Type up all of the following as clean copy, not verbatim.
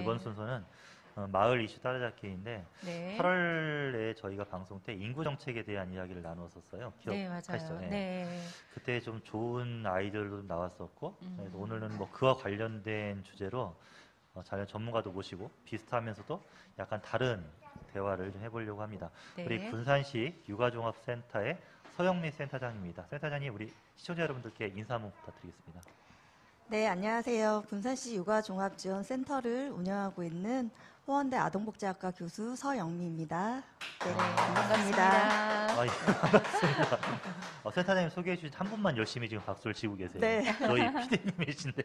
이번 네. 순서는 마을 이슈 따라잡기인데 네. 8월에 저희가 방송 때 인구 정책에 대한 이야기를 나눴었어요. 네, 기억하시죠? 맞아요. 예. 네. 그때 좀 좋은 아이디어도 나왔었고 그래서 음, 오늘은 뭐 그와 관련된 주제로 자연 전문가도 모시고 비슷하면서도 약간 다른 대화를 좀 해보려고 합니다. 우리 네. 군산시 육아종합센터의 서영미 센터장입니다. 센터장님, 우리 시청자 여러분들께 인사 한번 부탁드리겠습니다. 네, 안녕하세요. 군산시 육아종합지원센터를 운영하고 있는 호원대 아동복지학과 교수 서영미입니다. 네, 네, 반갑습니다. 반갑습니다. 아, 예, 반갑습니다. 센터장님 소개해 주신 한 분만 열심히 지금 박수를 치고 계세요. 네. 저희 PD님이신데.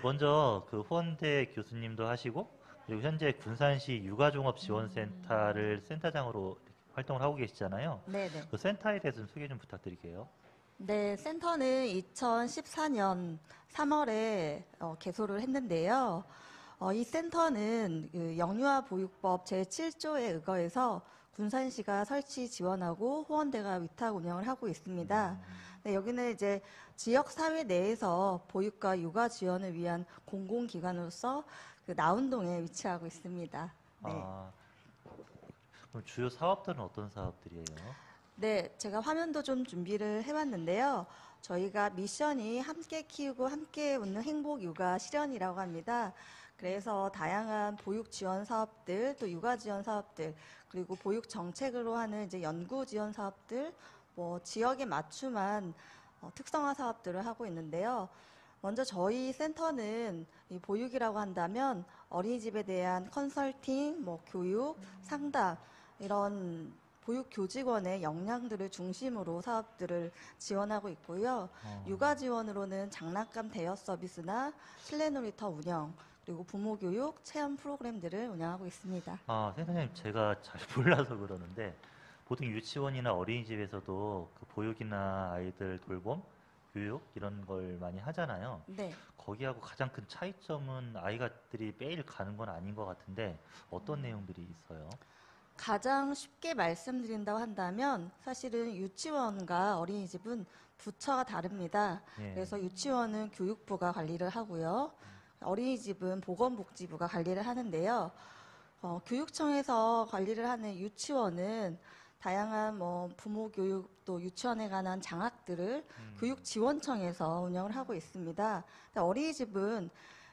먼저 후원대 교수님도 하시고, 그리고 현재 군산시 육아종합지원센터를 센터장으로 활동을 하고 계시잖아요. 네, 네. 그 센터에 대해서 좀 소개 좀 부탁드릴게요. 네, 센터는 2014년 3월에 개소를 했는데요. 이 센터는 그 영유아 보육법 제7조에 의거해서 군산시가 설치 지원하고 호원대가 위탁 운영을 하고 있습니다. 네, 여기는 이제 지역 사회 내에서 보육과 육아 지원을 위한 공공기관으로서 그 나운동에 위치하고 있습니다. 네. 아, 그럼 주요 사업들은 어떤 사업들이에요? 네, 제가 화면도 좀 준비를 해봤는데요. 저희가 미션이 함께 키우고 함께 웃는 행복 육아 실현이라고 합니다. 그래서 다양한 보육 지원 사업들, 또 육아 지원 사업들, 그리고 보육 정책으로 하는 이제 연구 지원 사업들, 뭐 지역에 맞춤한 특성화 사업들을 하고 있는데요. 먼저 저희 센터는 이 보육이라고 한다면 어린이집에 대한 컨설팅, 뭐 교육, 상담 이런 보육 교직원의 역량들을 중심으로 사업들을 지원하고 있고요. 육아 지원으로는 장난감 대여 서비스나 실내 놀이터 운영, 그리고 부모 교육, 체험 프로그램들을 운영하고 있습니다. 센터장님, 제가 잘 몰라서 그러는데, 보통 유치원이나 어린이집에서도 그 보육이나 아이들 돌봄, 교육 이런 걸 많이 하잖아요. 네. 거기하고 가장 큰 차이점은 아이들이 매일 가는 건 아닌 것 같은데 어떤 내용들이 있어요? 가장 쉽게 말씀드린다고 한다면 사실은 유치원과 어린이집은 부처가 다릅니다. 예. 그래서 유치원은 교육부가 관리를 하고요. 어린이집은 보건복지부가 관리를 하는데요. 교육청에서 관리를 하는 유치원은 다양한 뭐 부모 교육 또 유치원에 관한 장학들을 교육지원청에서 운영을 하고 있습니다. 근데 어린이집은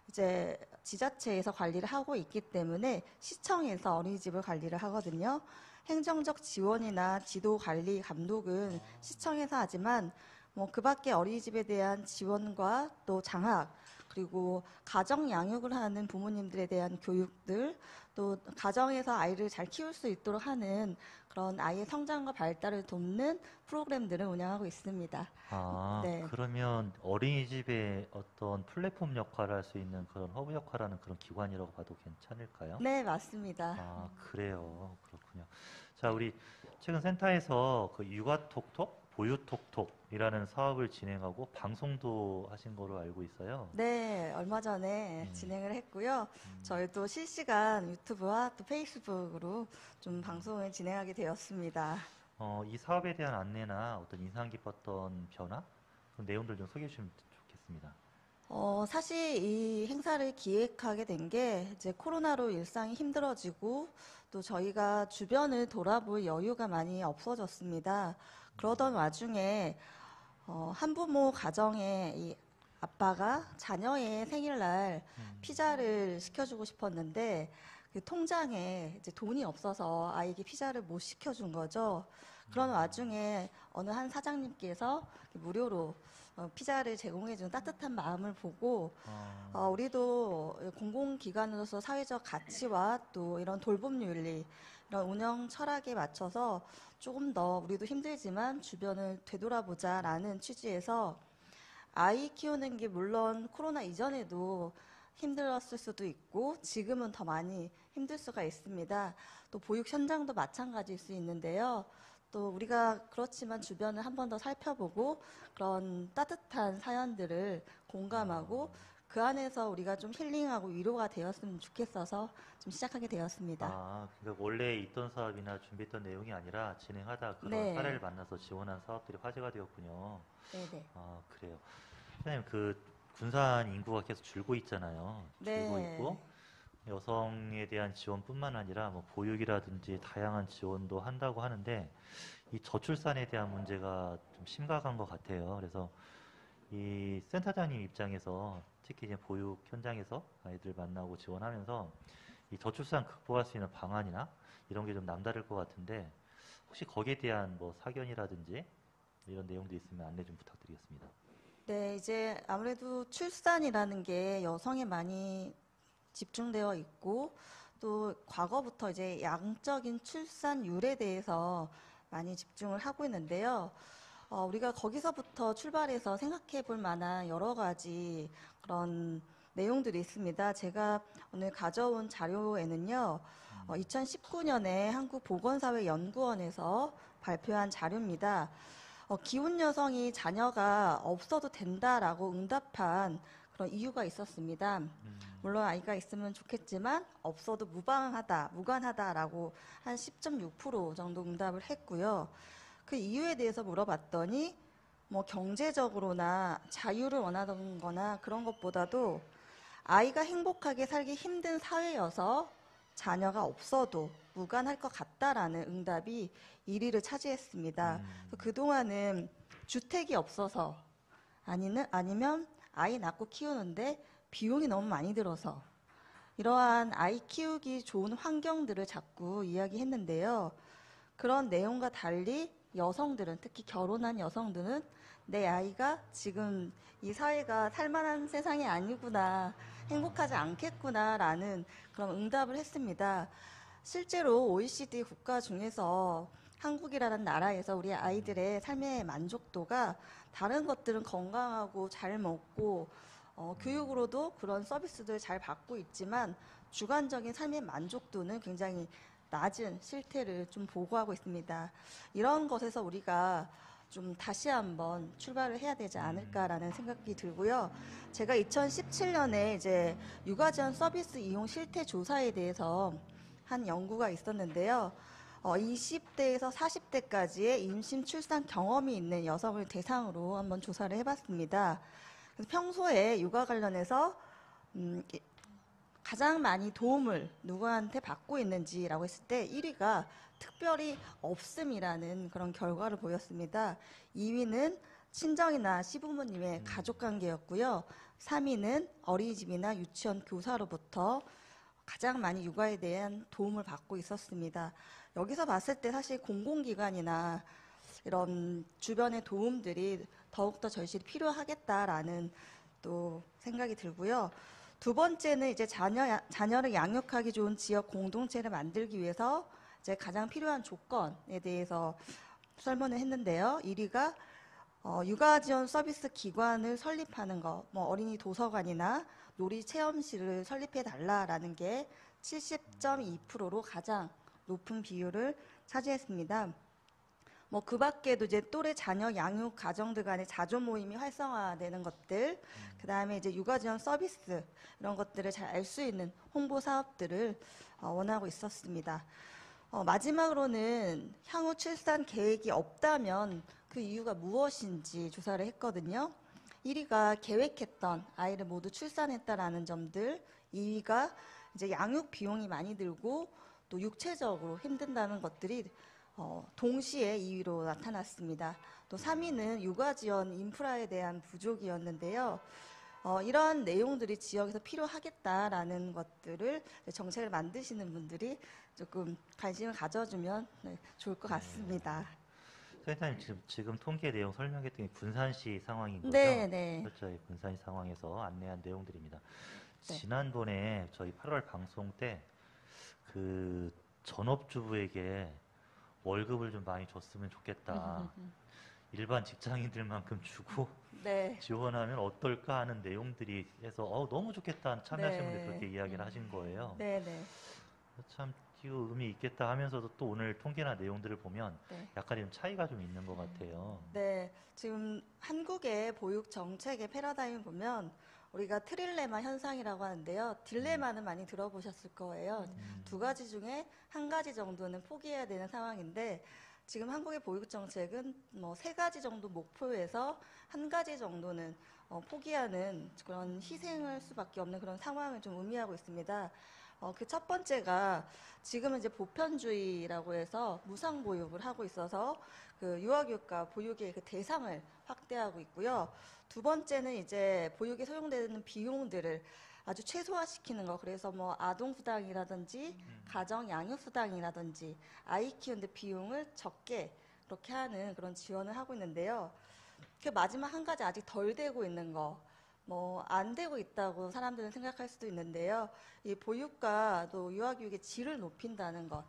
이제 지자체에서 관리를 하고 있기 때문에 시청에서 어린이집을 관리를 하거든요. 행정적 지원이나 지도 관리 감독은 시청에서 하지만 뭐 그 밖에 어린이집에 대한 지원과 또 장학 그리고 가정 양육을 하는 부모님들에 대한 교육들 또 가정에서 아이를 잘 키울 수 있도록 하는 그런 아이의 성장과 발달을 돕는 프로그램들을 운영하고 있습니다. 네. 그러면 어린이집의 어떤 플랫폼 역할을 할 수 있는 그런 허브 역할을 하는 그런 기관이라고 봐도 괜찮을까요? 네, 맞습니다. 그래요. 그렇군요. 자, 우리 최근 센터에서 그 육아톡톡, 보유톡톡이라는 사업을 진행하고 방송도 하신 거로 알고 있어요. 네, 얼마 전에 진행을 했고요. 저희도 실시간 유튜브와 또 페이스북으로 좀 방송을 진행하게 되었습니다. 이 사업에 대한 안내나 어떤 인상 깊었던 변화? 그런 내용들 좀 소개해 주시면 좋겠습니다. 사실 이 행사를 기획하게 된 게 이제 코로나로 일상이 힘들어지고 또 저희가 주변을 돌아볼 여유가 많이 없어졌습니다. 그러던 와중에 한부모 가정의 이 아빠가 자녀의 생일날 피자를 시켜주고 싶었는데 그 통장에 이제 돈이 없어서 아이에게 피자를 못 시켜준 거죠. 그런 와중에 어느 한 사장님께서 무료로 피자를 제공해준 따뜻한 마음을 보고 우리도 공공기관으로서 사회적 가치와 또 이런 돌봄 윤리, 이런 운영 철학에 맞춰서 조금 더 우리도 힘들지만 주변을 되돌아보자라는 취지에서 아이 키우는 게 물론 코로나 이전에도 힘들었을 수도 있고 지금은 더 많이 힘들 수가 있습니다. 또 보육 현장도 마찬가지일 수 있는데요. 또 우리가 그렇지만 주변을 한 번 더 살펴보고 그런 따뜻한 사연들을 공감하고 그 안에서 우리가 좀 힐링하고 위로가 되었으면 좋겠어서 좀 시작하게 되었습니다. 그러니까 원래 있던 사업이나 준비했던 내용이 아니라 진행하다 그런 네. 사례를 만나서 지원한 사업들이 화제가 되었군요. 네네. 그래요. 선생님, 군산 인구가 계속 줄고 있잖아요. 줄고 네. 있고, 여성에 대한 지원뿐만 아니라 뭐 보육이라든지 다양한 지원도 한다고 하는데 이 저출산에 대한 문제가 좀 심각한 것 같아요. 그래서 이 센터장님 입장에서 특히 이제 보육 현장에서 아이들 만나고 지원하면서 이 저출산 극복할 수 있는 방안이나 이런 게 좀 남다를 것 같은데 혹시 거기에 대한 뭐 사견이라든지 이런 내용도 있으면 안내 좀 부탁드리겠습니다. 네, 이제 아무래도 출산이라는 게 여성에 많이 집중되어 있고 또 과거부터 이제 양적인 출산율에 대해서 많이 집중을 하고 있는데요. 우리가 거기서부터 출발해서 생각해 볼 만한 여러 가지 그런 내용들이 있습니다. 제가 오늘 가져온 자료에는요, 2019년에 한국보건사회연구원에서 발표한 자료입니다. 기혼 여성이 자녀가 없어도 된다라고 응답한 그런 이유가 있었습니다. 물론 아이가 있으면 좋겠지만 없어도 무관하다라고 한 10.6% 정도 응답을 했고요. 그 이유에 대해서 물어봤더니 뭐 경제적으로나 자유를 원하던 거나 그런 것보다도 아이가 행복하게 살기 힘든 사회여서 자녀가 없어도 무관할 것 같다라는 응답이 1위를 차지했습니다. 그동안은 주택이 없어서 아니면 아이 낳고 키우는데 비용이 너무 많이 들어서 이러한 아이 키우기 좋은 환경들을 자꾸 이야기했는데요. 그런 내용과 달리 여성들은, 특히 결혼한 여성들은 내 아이가 지금 이 사회가 살만한 세상이 아니구나, 행복하지 않겠구나라는 그런 응답을 했습니다. 실제로 OECD 국가 중에서 한국이라는 나라에서 우리 아이들의 삶의 만족도가 다른 것들은 건강하고 잘 먹고 교육으로도 그런 서비스들 잘 받고 있지만 주관적인 삶의 만족도는 굉장히 낮은 실태를 좀 보고하고 있습니다. 이런 것에서 우리가 좀 다시 한번 출발을 해야 되지 않을까라는 생각이 들고요. 제가 2017년에 이제 육아지원 서비스 이용 실태 조사에 대해서 한 연구가 있었는데요. 20대에서 40대까지의 임신 출산 경험이 있는 여성을 대상으로 한번 조사를 해봤습니다. 그래서 평소에 육아 관련해서 가장 많이 도움을 누구한테 받고 있는지라고 했을 때 1위가 특별히 없음이라는 그런 결과를 보였습니다. 2위는 친정이나 시부모님의 가족 관계였고요. 3위는 어린이집이나 유치원 교사로부터 가장 많이 육아에 대한 도움을 받고 있었습니다. 여기서 봤을 때 사실 공공기관이나 이런 주변의 도움들이 더욱더 절실히 필요하겠다라는 또 생각이 들고요. 두 번째는 이제 자녀를 양육하기 좋은 지역 공동체를 만들기 위해서 이제 가장 필요한 조건에 대해서 설문을 했는데요. 1위가 육아 지원 서비스 기관을 설립하는 거, 뭐 어린이 도서관이나 놀이 체험실을 설립해 달라라는 게 70.2%로 가장 높은 비율을 차지했습니다. 뭐 그 밖에도 이제 또래 자녀 양육 가정들 간의 자조 모임이 활성화되는 것들, 그 다음에 이제 육아 지원 서비스 이런 것들을 잘 알 수 있는 홍보 사업들을 원하고 있었습니다. 마지막으로는 향후 출산 계획이 없다면 그 이유가 무엇인지 조사를 했거든요. 1위가 계획했던 아이를 모두 출산했다라는 점들, 2위가 이제 양육 비용이 많이 들고 또 육체적으로 힘든다는 것들이 동시에 2위로 나타났습니다. 또 3위는 육아 지원 인프라에 대한 부족이었는데요. 이러한 내용들이 지역에서 필요하겠다라는 것들을 정책을 만드시는 분들이 조금 관심을 가져주면 좋을 것 같습니다. 센터님 지금 통계 내용 설명했던 게 군산시 상황인 거죠? 네, 네. 그렇죠. 이 군산시 상황에서 안내한 내용들입니다. 네. 지난번에 저희 8월 방송 때 그 전업주부에게 월급을 좀 많이 줬으면 좋겠다. 일반 직장인들만큼 주고 네. 지원하면 어떨까 하는 내용들이 해서 너무 좋겠다 참여하신 분들 네. 그렇게 이야기를 하신 거예요. 네, 네. 참 띄우 의미 있겠다 하면서도 또 오늘 통계나 내용들을 보면 네. 약간 좀 차이가 좀 있는 것 같아요. 네, 지금 한국의 보육 정책의 패러다임을 보면 우리가 트릴레마 현상이라고 하는데요. 딜레마는 많이 들어보셨을 거예요. 두 가지 중에 한 가지 정도는 포기해야 되는 상황인데 지금 한국의 보육 정책은 뭐 세 가지 정도 목표에서 한 가지 정도는 포기하는 그런 희생할 수밖에 없는 그런 상황을 좀 의미하고 있습니다. 그 첫 번째가 지금은 이제 보편주의라고 해서 무상보육을 하고 있어서 그 유아교육과 보육의 그 대상을 확대하고 있고요. 두 번째는 이제 보육에 소요되는 비용들을 아주 최소화시키는 거. 그래서 뭐 아동수당이라든지 가정양육수당이라든지 아이 키우는데 비용을 적게 그렇게 하는 그런 지원을 하고 있는데요. 그 마지막 한 가지 아직 덜 되고 있는 거. 뭐 안 되고 있다고 사람들은 생각할 수도 있는데요. 이 보육과 또 유아교육의 질을 높인다는 것.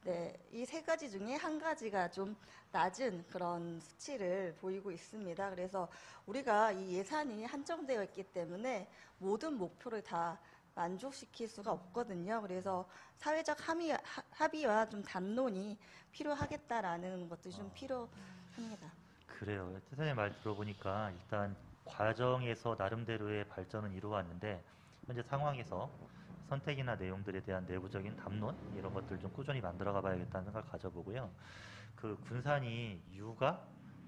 네, 이 세 가지 중에 한 가지가 좀 낮은 그런 수치를 보이고 있습니다. 그래서 우리가 이 예산이 한정되어 있기 때문에 모든 목표를 다 만족시킬 수가 없거든요. 그래서 사회적 합의와 좀 담론이 필요하겠다라는 것도 좀 필요합니다. 그래요. 선생님 말 들어보니까 일단 과정에서 나름대로의 발전은 이루어왔는데 현재 상황에서 선택이나 내용들에 대한 내부적인 담론 이런 것들 좀 꾸준히 만들어가 봐야겠다는 생각을 가져보고요. 그 군산이 육아,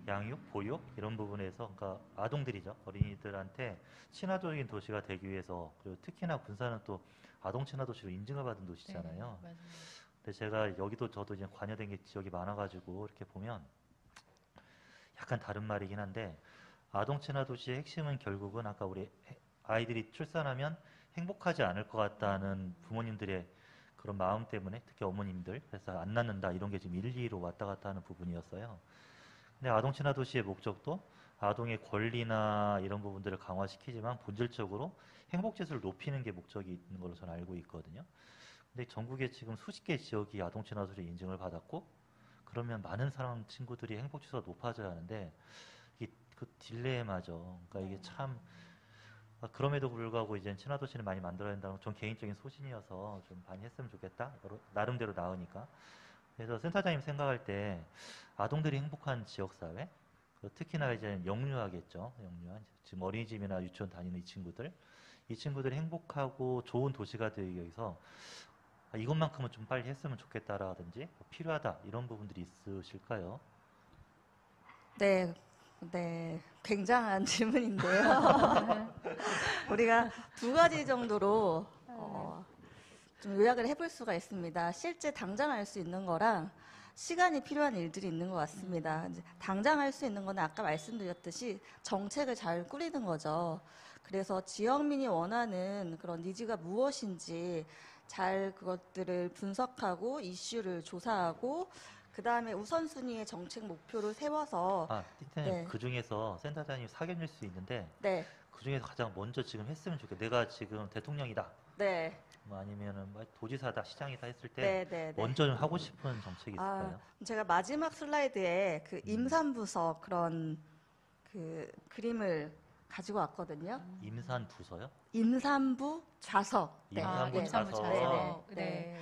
양육, 보육 이런 부분에서 그러니까 아동들이죠. 어린이들한테 친화적인 도시가 되기 위해서 그리고 특히나 군산은 또 아동 친화 도시로 인증을 받은 도시잖아요. 맞아요. 근데 제가 여기도 저도 이제 관여된 게 지역이 많아가지고 이렇게 보면 약간 다른 말이긴 한데 아동 친화 도시의 핵심은 결국은 아까 우리 아이들이 출산하면 행복하지 않을 것 같다는 부모님들의 그런 마음 때문에 특히 어머님들 그래서 안 낳는다 이런 게 지금 일리로 왔다 갔다 하는 부분이었어요. 근데 아동 친화 도시의 목적도 아동의 권리나 이런 부분들을 강화시키지만 본질적으로 행복 지수를 높이는 게 목적이 있는 걸로 저는 알고 있거든요. 근데 전국에 지금 수십 개 지역이 아동 친화 도시 인증을 받았고 그러면 많은 사람 친구들이 행복 지수가 높아져야 하는데 이게 그 딜레마죠. 그러니까 이게 참 그럼에도 불구하고 이제 친화 도시를 많이 만들어야 된다는 건 전 개인적인 소신이어서 좀 많이 했으면 좋겠다. 나름대로 나으니까. 그래서 센터장님 생각할 때 아동들이 행복한 지역 사회, 특히나 이제 영유아겠죠. 영유아 지금 어린이집이나 유치원 다니는 이 친구들이 행복하고 좋은 도시가 되기 위해서 이것만큼은 좀 빨리 했으면 좋겠다라든지 필요하다 이런 부분들이 있으실까요? 네, 네, 굉장한 질문인데요. 우리가 두 가지 정도로 좀 요약을 해볼 수가 있습니다. 실제 당장 할 수 있는 거랑 시간이 필요한 일들이 있는 것 같습니다. 이제 당장 할 수 있는 거는 아까 말씀드렸듯이 정책을 잘 꾸리는 거죠. 그래서 지역민이 원하는 그런 니즈가 무엇인지 잘 그것들을 분석하고 이슈를 조사하고 그 다음에 우선순위의 정책 목표를 세워서 티타님 네, 그 중에서 센터장님 사견일 수 있는데 네, 그 중에서 가장 먼저 지금 했으면 좋겠다. 내가 지금 대통령이다. 네, 뭐 아니면은 뭐 도지사다, 시장이다 했을 때 네, 네, 네. 먼저 좀 하고 싶은 정책이 있을까요? 제가 마지막 슬라이드에 그 임산부서 그런 그 그림을 가지고 왔거든요. 임산 부서요? 임산부 좌석. 네, 임산부 네, 좌석. 임산부 네, 자석. 네, 네.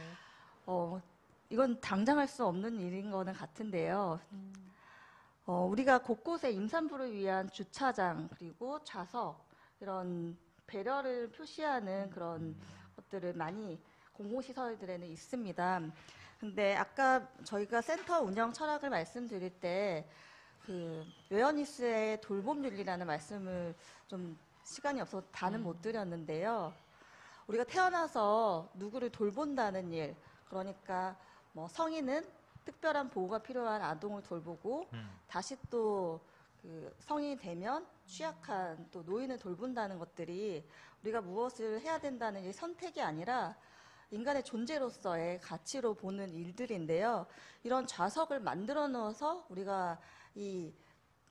네. 이건 당장 할 수 없는 일인 거는 같은데요. 우리가 곳곳에 임산부를 위한 주차장 그리고 좌석 이런 배려를 표시하는 그런 것들을 많이 공공시설들에는 있습니다. 근데 아까 저희가 센터 운영 철학을 말씀드릴 때 그 웨어니스의 돌봄윤리라는 말씀을 좀 시간이 없어서 다는 못 드렸는데요. 우리가 태어나서 누구를 돌본다는 일, 그러니까 뭐 성인은 특별한 보호가 필요한 아동을 돌보고 다시 또 그 성인이 되면 취약한 또 노인을 돌본다는 것들이 우리가 무엇을 해야 된다는 이 선택이 아니라 인간의 존재로서의 가치로 보는 일들인데요. 이런 좌석을 만들어 넣어서 우리가 이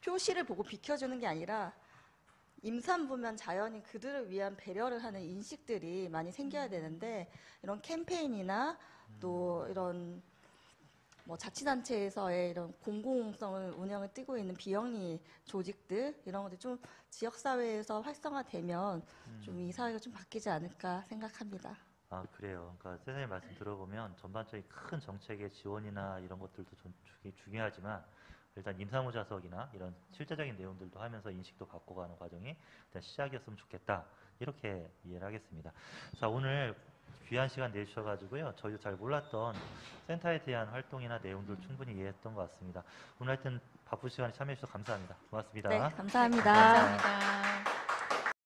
표시를 보고 비켜주는 게 아니라 임산부면 자연히 그들을 위한 배려를 하는 인식들이 많이 생겨야 되는데 이런 캠페인이나 또 이런 뭐 자치단체에서의 이런 공공성을 운영을 띄고 있는 비영리 조직들 이런 것들 좀 지역사회에서 활성화되면 좀 이 사회가 좀 바뀌지 않을까 생각합니다. 그래요. 그러니까 선생님 말씀 들어보면 전반적인 큰 정책의 지원이나 이런 것들도 중요하지만 일단 임산부 좌석이나 이런 실제적인 내용들도 하면서 인식도 바꿔가는 과정이 일단 시작이었으면 좋겠다. 이렇게 이해를 하겠습니다. 자, 오늘 귀한 시간 내주셔가지고요. 저희도 잘 몰랐던 센터에 대한 활동이나 내용들 충분히 이해했던 것 같습니다. 오늘 하여튼 바쁜 시간에 참여해주셔서 감사합니다. 고맙습니다. 네, 감사합니다. 감사합니다.